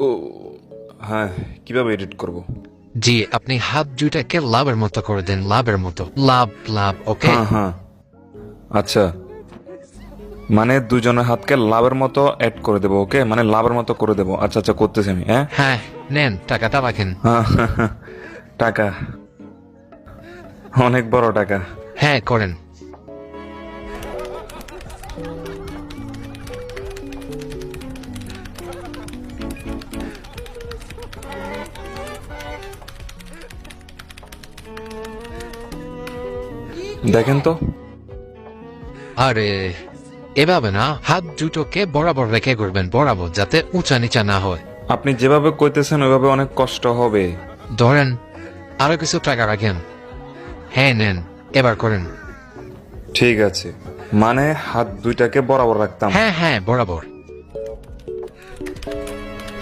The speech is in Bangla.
ও হ্যাঁ, কিভাবে এডিট করব? জি, আপনি হাত দুইটাকে লাভের মতো করে দেন, লাভের মতো। লাভ লাভ, ওকে? হ্যাঁ হ্যাঁ, আচ্ছা, মানে দুজনের হাতকে লাভের মতো অ্যাড করে দেবো। ওকে, মানে লাভের মতো করে দেবো। আচ্ছা আচ্ছা, করতেছি আমি। হ্যাঁ হ্যাঁ, নেন টাকাটা রাখেন। হ্যাঁ, টাকা, অনেক বড় টাকা। হ্যাঁ, করেন। দেখেন তো। আরে এভাবে না, হাত দুটোকে বরাবর রেখে করবেন, বরাবর, যাতে উঁচা নিচা না হয়। আপনি যেভাবে কইতেছেন ওইভাবে অনেক কষ্ট হবে। ধরেন, আরো কিছু টাকা রাখেন। হ্যাঁ, নেন, এবার করেন। ঠিক আছে, মানে হাত দুইটাকে বরাবর রাখতাম। হ্যাঁ হ্যাঁ, বরাবর।